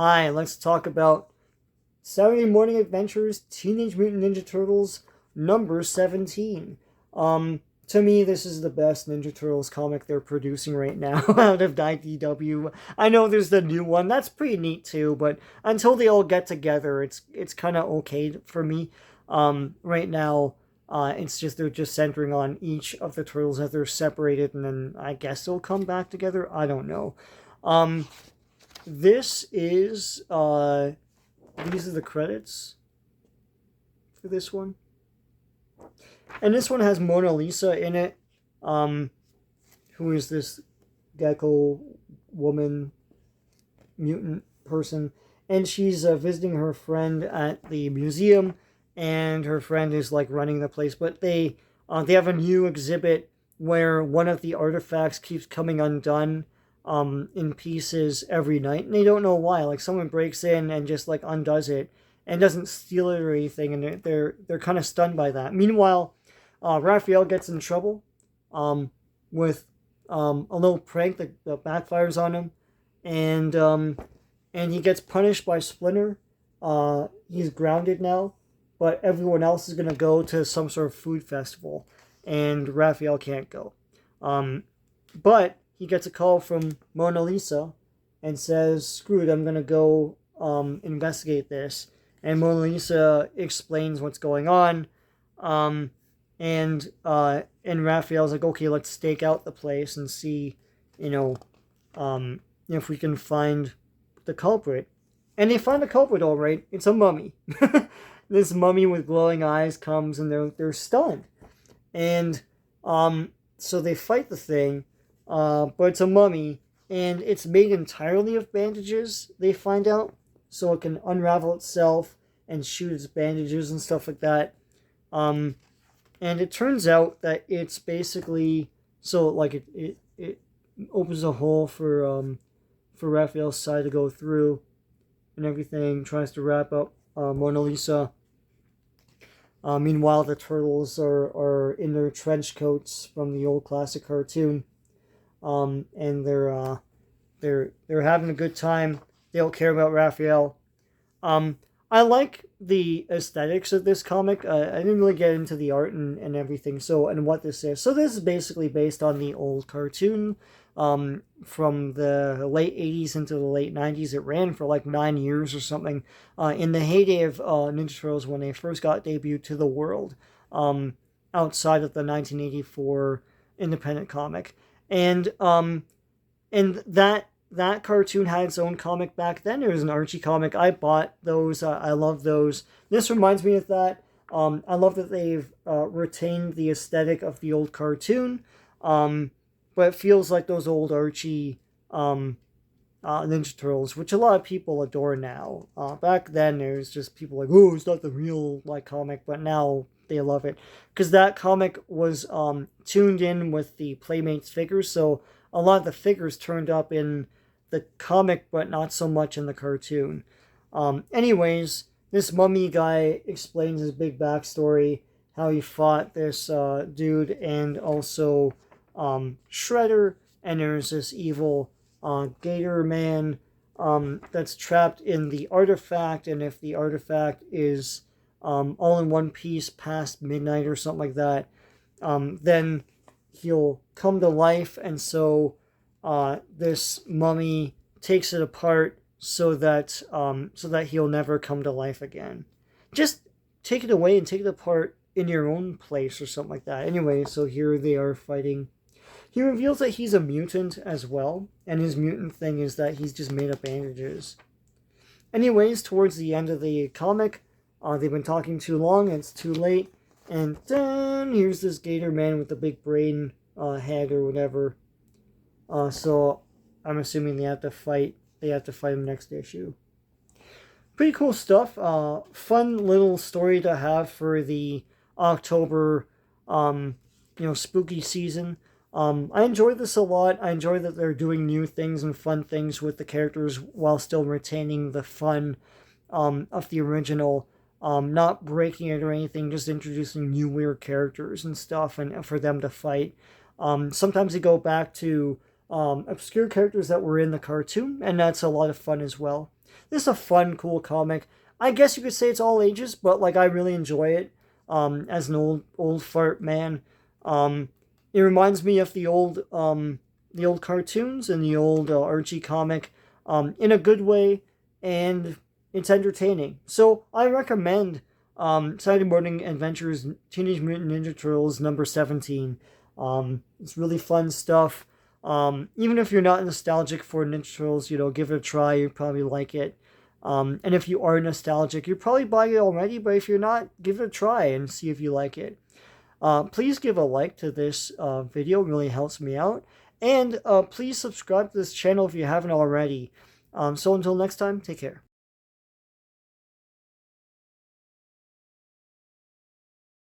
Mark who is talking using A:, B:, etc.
A: Hi, let's talk about Saturday Morning Adventures Teenage Mutant Ninja Turtles number 17. To me, this is the best Ninja Turtles comic they're producing right now out of IDW. I know there's the new one, that's pretty neat too, but until they all get together, it's kind of okay for me. Right now, it's just they're just centering on each of the turtles as they're separated, and then I guess they'll come back together. I don't know. Um, this is these are the credits for this one. And this one has Mona Lisa in it, who is this gecko woman, mutant person. And she's visiting her friend at the museum, and her friend is like running the place. But they have a new exhibit where one of the artifacts keeps coming undone in pieces every night, and they don't know why. Like someone breaks in and just like undoes it and doesn't steal it or anything, and they're kind of stunned by that. Meanwhile, Raphael gets in trouble with a little prank that backfires on him, and he gets punished by Splinter. He's grounded now, but everyone else is gonna go to some sort of food festival, and Raphael can't go. But he gets a call from Mona Lisa and says, "Screw it, I'm gonna go investigate this." And Mona Lisa explains what's going on. And Raphael's like, okay, let's stake out the place and see, you know, if we can find the culprit. And they find the culprit all right. It's a mummy. This mummy with glowing eyes comes, and they're stunned. And so they fight the thing, but it's a mummy, and it's made entirely of bandages. They find out, so it can unravel itself and shoot its bandages and stuff like that. And it turns out that it's basically so like it opens a hole for Raphael's side to go through, and everything. Tries to wrap up Mona Lisa. Meanwhile, the turtles are in their trench coats from the old classic cartoon, and they're having a good time. They don't care about Raphael. I like the aesthetics of this comic. I didn't really get into the art and everything. And what this is. So this is basically based on the old cartoon from the late 80s into the late 90s. It ran for like 9 years or something in the heyday of Ninja Turtles when they first got debuted to the world outside of the 1984 independent comic. And that cartoon had its own comic back then. It was an Archie comic. I bought those. I love those. This reminds me of that. I love that they've retained the aesthetic of the old cartoon, but it feels like those old Archie Ninja Turtles, which a lot of people adore now. Back then, it was just people like, oh, it's not the real like comic, but now they love it because that comic was tuned in with the Playmates figures, so a lot of the figures turned up in the comic, but not so much in the cartoon. Anyways, this mummy guy explains his big backstory, how he fought this dude and also Shredder, and there's this evil Gator man that's trapped in the artifact, and if the artifact is all in one piece past midnight or something like that, then he'll come to life, and so this mummy takes it apart so that he'll never come to life again. Just take it away and take it apart in your own place or something like that. Anyway, so here they are fighting. He reveals that he's a mutant as well, and his mutant thing is that he's just made of bandages. Anyways, towards the end of the comic, they've been talking too long, and it's too late, and then here's this Gator man with the big brain head or whatever. So I'm assuming they have to fight him next issue. Pretty cool stuff. Fun little story to have for the October, spooky season. I enjoy this a lot. I enjoy that they're doing new things and fun things with the characters while still retaining the fun of the original. Not breaking it or anything, just introducing new weird characters and stuff, and for them to fight. Sometimes they go back to obscure characters that were in the cartoon, and that's a lot of fun as well. This is a fun, cool comic. I guess you could say it's all ages, but like I really enjoy it. As an old fart man, it reminds me of the old cartoons and the old Archie comic, in a good way, and it's entertaining. So I recommend Saturday Morning Adventures Teenage Mutant Ninja Turtles number 17. It's really fun stuff. Even if you're not nostalgic for Ninja Turtles, give it a try. You probably like it. And if you are nostalgic, you're probably buying it already, but if you're not, give it a try and see if you like it. Please give a like to this video, it really helps me out. And please subscribe to this channel if you haven't already. So until next time, take care.